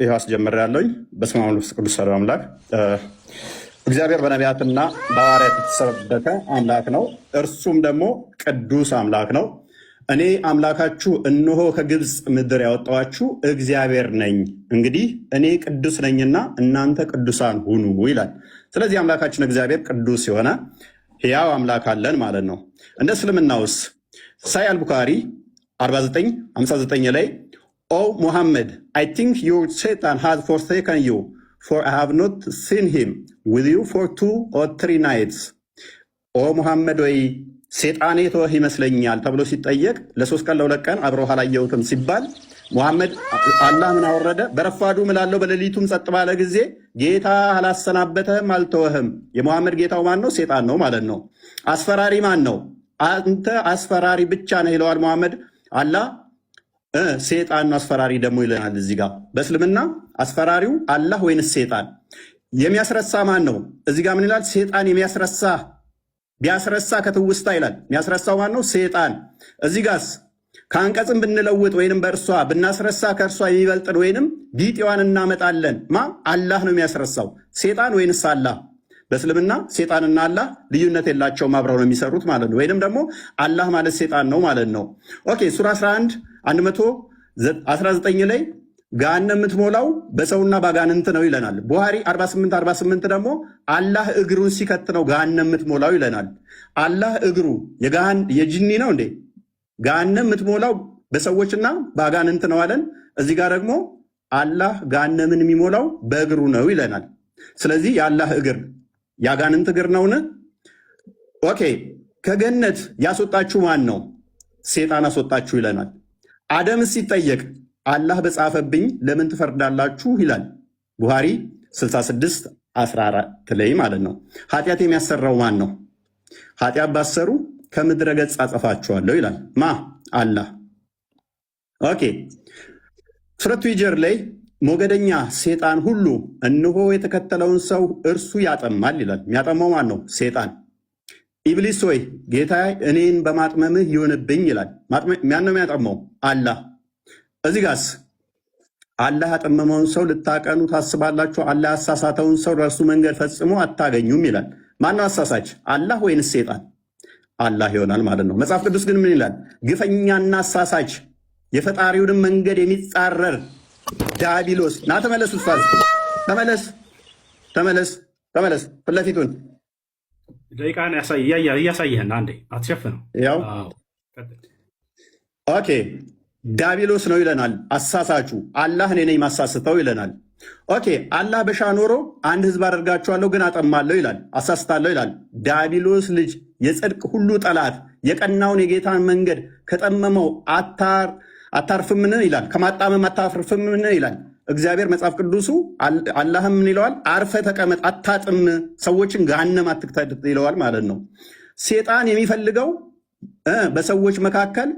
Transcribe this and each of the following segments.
ይህ አስጀምር ያለኝ በስመ አብ ወወልድ ወመንፈስ ቅዱስ አሐዱ አምላክ። እግዚአብሔር በነቢያትና በሐዋርያት የተሰበከ አምላክ ነው። እርሱም ደግሞ ቅዱስ አምላክ ነው። እኔ አምላካችሁ እነሆ ከግብፅ ምድር ያወጣኋችሁ እግዚአብሔር ነኝ። እንግዲህ እኔ ቅዱስ ነኝና እናንተ ቅዱሳን ሁኑ ይላል። ስለዚህ አምላካችን እግዚአብሔር ቅዱስ የሆነ ሕያው አምላክ አለን ማለት ነው። እንደ እስልምናውስ ሳይ አልቡኻሪ 49:59 ላይ ኦ ሙሐመድ አይ ቲንክ ዩር ሴጣን ሃዝ ፎርሴከን ዩ ፎር አይ ሃቭ ኖት ሲን ሂም ዊዝ ዩ ፎር 2 or 3 nights። ኦ ሙሐመድ ወይ ሴጣኔ ተወህ ይመስለኛል ተብሎ ሲጠየቅ ለ3 ቀን ለ2 ቀን አብረው አላየሁትም ሲባል ሙሐመድ አላህ ምን አወረደ? በረፋዱ ምላለው በሌሊቱም ጸጥ ባለ ጊዜ ጌታ አላሰናበተህም አልተወህም። የሙሐመድ ጌታው ማን ነው? ሴጣን ነው ማለት ነው። አስፈራሪ ማን ነው? አንተ አስፈራሪ ብቻ ነህ ይለዋል ሙሐመድ። አላህ ሴጣን አስፈራሪ ደግሞ ይለናል። እዚህ ጋር በእስልምና አስፈራሪው አላህ ወይንስ ሴጣን? የሚያስረሳ ማን ነው? እዚህ ጋር ምን ይላል? ሴጣን የሚያስረሳ ቢያስረሳ ከትውስታ ይላል። የሚያስረሳው ማን ነው? ሴጣን። እዚህ ጋርስ ከአንቀጽም ብንለውጥ ወይንም በእርሷ ብናስረሳ ከእርሷ የሚበልጥን ወይንም ቢጤዋን እናመጣለን። አላህ ነው የሚያስረሳው። ሴጣን ወይንስ አላህ? በእስልምና ሴጣንና አላህ ልዩነት የላቸውም፣ አብረው ነው የሚሰሩት ማለት ነው። ወይንም ደግሞ አላህ ማለት ሴጣን ነው ማለት ነው። ኦኬ ሱራ 11:119 ላይ ገሃነም የምትሞላው በሰውና ባጋንንት ነው ይለናል። ቡሃሪ 48:48 ደግሞ አላህ እግሩን ሲከት ነው ገሃነም የምትሞላው ይለናል። አላህ እግሩ የጅኒ ነው እንዴ? ገሃነም የምትሞላው በሰዎችና ባጋንንት ነው አለን። እዚህ ጋር ደግሞ አላህ ገሃነምን የሚሞላው በእግሩ ነው ይለናል። ስለዚህ የአላህ እግር ያጋንንት እግር ነውን? ኦኬ ከገነት ያስወጣችሁ ማን ነው? ሴጣን አስወጣችሁ ይለናል። አደምስ ሲጠየቅ አላህ በጻፈብኝ ለምን ትፈርዳላችሁ ይላል። ቡሃሪ 66:14 ላይ ማለት ነው። ኃጢአት የሚያሰራው ማን ነው? ኃጢአት ባሰሩ ከምድረ ገጽ አጠፋችኋለሁ ይላል። አላህ። ኦኬ ሱረቱ ሂጅር ላይ ሞገደኛ ሴጣን ሁሉ እነሆ የተከተለውን ሰው እርሱ ያጠማል ይላል። የሚያጠማው ማን ነው? ሴጣን። ኢብሊስ ሆይ ጌታ እኔን በማጥመምህ ይሆንብኝ ይላል። ማን ነው የሚያጠማው? አላህ። እዚህ ጋስ አላህ ያጠመመውን ሰው ልታቀኑ ታስባላችሁ፣ አላህ ያሳሳተውን ሰው ለእርሱ መንገድ ፈጽሞ አታገኙም ይላል። ማነው አሳሳች? አላህ ወይንስ ሴጣን? አላህ ይሆናል ማለት ነው። መጽሐፍ ቅዱስ ግን ምን ይላል? ግፈኛና አሳሳች የፈጣሪውንም መንገድ የሚጻረር ዲያብሎስ። ና ተመለስ፣ ኡስታዝ ተመለስ፣ ተመለስ፣ ተመለስ። ፊት ለፊቱን ደቂቃን እያሳየህን አንዴ አትሸፍነው። ያው ኦኬ ዲያብሎስ ነው ይለናል። አሳሳቹ አላህ እኔ ነኝ ማሳስተው ይለናል። ኦኬ አላህ በሻ ኖሮ አንድ ህዝብ አደርጋችኋለሁ ግን አጠማለሁ ይላል፣ አሳስታለሁ ይላል። ዲያብሎስ ልጅ የጽድቅ ሁሉ ጠላት የቀናውን የጌታን መንገድ ከጠመመው አታርፍምን ይላል፣ ከማጣመም አታርፍምን ይላል እግዚአብሔር። መጽሐፍ ቅዱሱ አላህም ምን ይለዋል? አርፈ ተቀመጥ፣ አታጥም፣ ሰዎችን ገሃነም አትክተት ይለዋል ማለት ነው። ሴጣን የሚፈልገው በሰዎች መካከል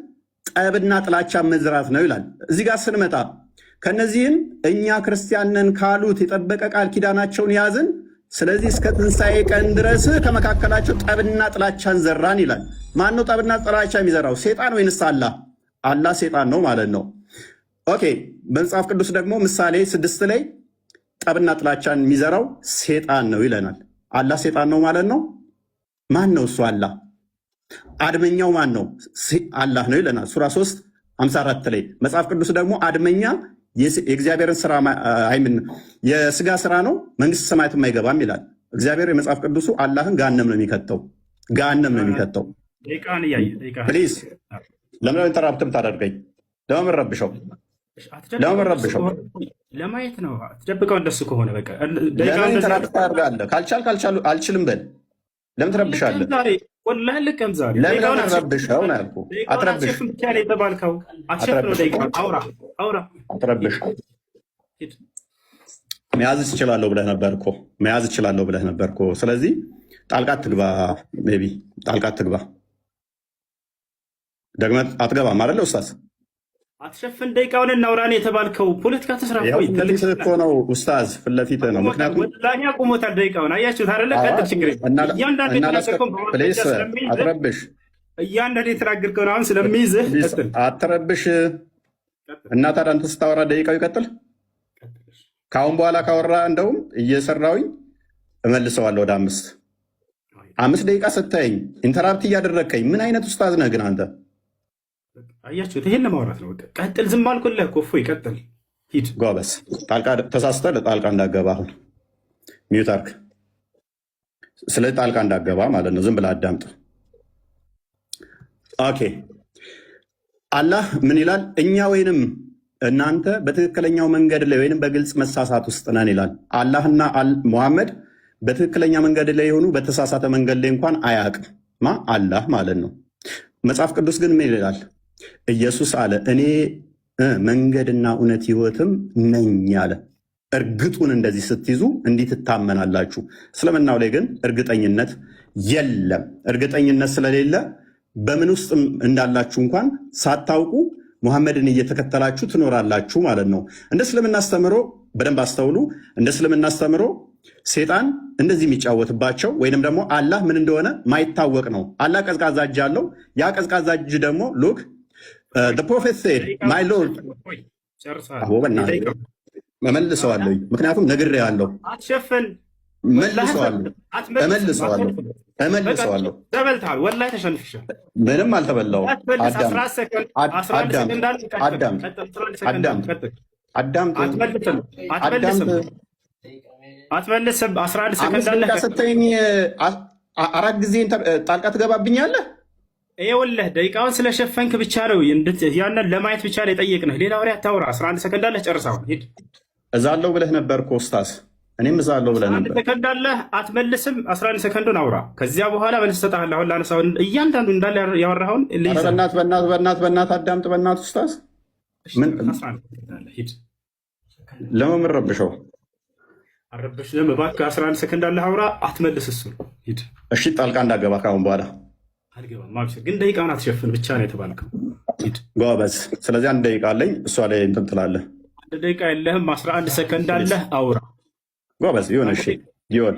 ጠብና ጥላቻ መዝራት ነው ይላል። እዚህ ጋር ስንመጣ ከነዚህም እኛ ክርስቲያንን ካሉት የጠበቀ ቃል ኪዳናቸውን ያዝን፣ ስለዚህ እስከ ትንሣኤ ቀን ድረስ ከመካከላቸው ጠብና ጥላቻን ዘራን ይላል። ማን ነው ጠብና ጥላቻ የሚዘራው? ሴጣን ወይንስ አላህ? አላህ ሴጣን ነው ማለት ነው። ኦኬ በመጽሐፍ ቅዱስ ደግሞ ምሳሌ 6 ላይ ጠብና ጥላቻን የሚዘራው ሴጣን ነው ይለናል። አላህ ሴጣን ነው ማለት ነው። ማን ነው እሱ? አላህ። አድመኛው ማን ነው? አላህ ነው ይለናል። ሱራ 3:54 ላይ መጽሐፍ ቅዱስ ደግሞ አድመኛ የእግዚአብሔርን ስራ የስጋ ስራ ነው፣ መንግስት ሰማያትም አይገባም ይላል እግዚአብሔር። የመጽሐፍ ቅዱሱ አላህን ገሃነም ነው የሚከተው፣ ገሃነም ነው የሚከተው። ፕሊዝ ለምን ኢንተራፕት ታደርገኝ? ለምን ረብሸው? ለምን ረብሸው? ለማየት ነው። ትደብቀው እንደሱ ከሆነ በቃ ለምን ኢንተራፕት ታደርጋለህ? ካልቻል አልችልም በል። ለምን ትረብሻለህ? ወላሂ ልቀም ዛሬ ለምን ረብሸው ነው ያልኩህ። አትረብሽ። አትረብሽ። መያዝ እችላለሁ ብለህ ነበር እኮ፣ መያዝ እችላለሁ ብለህ ነበር እኮ። ስለዚህ ጣልቃ አትግባ። ሜይ ቢ ጣልቃ አትግባ። ደግመህ አትገባም አይደለ ኡስታዝ? አትሸፍን። ደቂቃውን እናውራን የተባልከው ፖለቲካ ተስራ ፊት እኮ ነው ኡስታዝ፣ ፊት ለፊት ነው። ምክንያቱም ወላሂ አቁሞታል ደቂቃውን። አያችሁት አይደለ? ቀጥል፣ ችግር አትረብሽ። እያንዳንዱ የተናገርከውን አሁን ስለሚይዝህ አትረብሽ። እና ታዲያ አንተ ስታወራ ደቂቃው ይቀጥል። ከአሁን በኋላ ካወራ እንደውም እየሰራውኝ እመልሰዋለሁ ወደ 5 ደቂቃ ስታየኝ ኢንተራፕት እያደረግከኝ ምን አይነት ኡስታዝ ነህ ግን አንተ? አያችሁት? ይሄን ለማውራት ነው። በቃ ቀጥል። ዝም አልኩልህ እኮ እፎይ፣ ቀጥል፣ ሂድ። ጎበዝ። ተሳስተህ ጣልቃ እንዳገባ አሁን ሚዩት አድርግ። ስለ ጣልቃ እንዳገባ ማለት ነው። ዝም ብለህ አዳምጥ። ኦኬ። አላህ ምን ይላል? እኛ ወይንም እናንተ በትክክለኛው መንገድ ላይ ወይንም በግልጽ መሳሳት ውስጥ ነን ይላል። አላህና ሙሐመድ በትክክለኛ መንገድ ላይ የሆኑ በተሳሳተ መንገድ ላይ እንኳን አያውቅም። አላህ ማለት ነው። መጽሐፍ ቅዱስ ግን ምን ይላል? ኢየሱስ አለ እኔ መንገድና እውነት ሕይወትም ነኝ አለ። እርግጡን እንደዚህ ስትይዙ እንዲህ ትታመናላችሁ። እስልምናው ላይ ግን እርግጠኝነት የለም። እርግጠኝነት ስለሌለ በምን ውስጥ እንዳላችሁ እንኳን ሳታውቁ ሙሐመድን እየተከተላችሁ ትኖራላችሁ ማለት ነው። እንደ እስልምና አስተምሮ በደንብ አስተውሉ። እንደ እስልምና አስተምሮ ሴጣን እንደዚህ የሚጫወትባቸው ወይንም ደግሞ አላህ ምን እንደሆነ ማይታወቅ ነው። አላህ ቀዝቃዛ እጅ አለው። ያ ቀዝቃዛ እጅ ደግሞ ሉክ ፕሮፌት ሴድ ማይ ሎርድ እመልሰዋለሁ። ምክንያቱም ነግሬሃለሁ። እመልሰዋለሁ። ምንም አልተበላሁም። አትመልስም። 11 ሰከንድ አለ። ስትይኝ 4 ጊዜ ጣልቃ ትገባብኛለህ። ይኸውልህ ደቂቃውን ስለሸፈንክ ብቻ ነው ያንን ለማየት ብቻ ነው የጠየቅንህ። ሌላ ወሬ አታውራ። 11 ሰከንድ አለ። ጨርሰው ሂድ። እዛለሁ ብለህ ነበር እኮ ኡስታዝ። እኔም እዛለሁ ብለህ ነበር። 11 ሰከንድ አለ። አትመልስም። 11 ሰከንዱን አውራ። ከዚያ በኋላ መልስ እሰጥሃለሁ። አሁን ላነሳው እያንዳንዱ እንዳለ ያወራኸውን በእናትህ አዳምጥ። በእናትህ ኡስታዝ ለምን ረብሸው? አረበሽ እባክህ 11 ሰከንድ አለ። አውራ። አትመልስ። እሱ ሂድ። እሺ ጣልቃ እንዳገባ ካሁን በኋላ አልገባም። አብሽር። ግን ደቂቃውን አትሸፍን ብቻ ነው የተባልከው። ሂድ ጎበዝ። ስለዚህ 1 ደቂቃ አለኝ። እሷ ላይ እንትን ትላለህ። 1 ደቂቃ የለህም። 11 ሰከንድ አለ። አውራ ጎበዝ። ይሁን። እሺ ይሁን።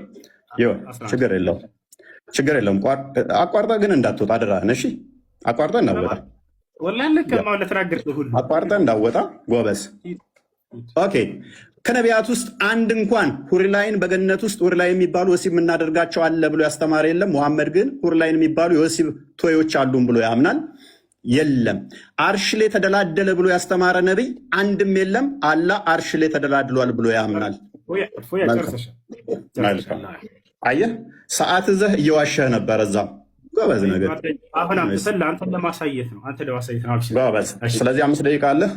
ችግር የለውም። አቋርጠህ ግን እንዳትወጣ አደራህን። እሺ አቋርጠህ እንዳትወጣ። ወላሂ ለከማው ለተናገርኩህ ሁሉ አቋርጠህ እንዳትወጣ። ጎበዝ። ኦኬ። ከነቢያት ውስጥ አንድ እንኳን ሁሪላይን በገነት ውስጥ ሁሪላይን የሚባሉ ወሲብ የምናደርጋቸው አለ ብሎ ያስተማረ የለም። ሙሐመድ ግን ሁሪላይን የሚባሉ የወሲብ ቶዮች አሉን ብሎ ያምናል። የለም። አርሽ ላይ ተደላደለ ብሎ ያስተማረ ነቢይ አንድም የለም። አላህ አርሽ ላይ ተደላድሏል ብሎ ያምናል። አየህ፣ ሰዓት ይዘህ እየዋሸህ ነበር። እዛም ጎበዝ ነገር አሁን አንተ ለማሳየት ነው። ጎበዝ። ስለዚህ 5 ደቂቃ አለህ።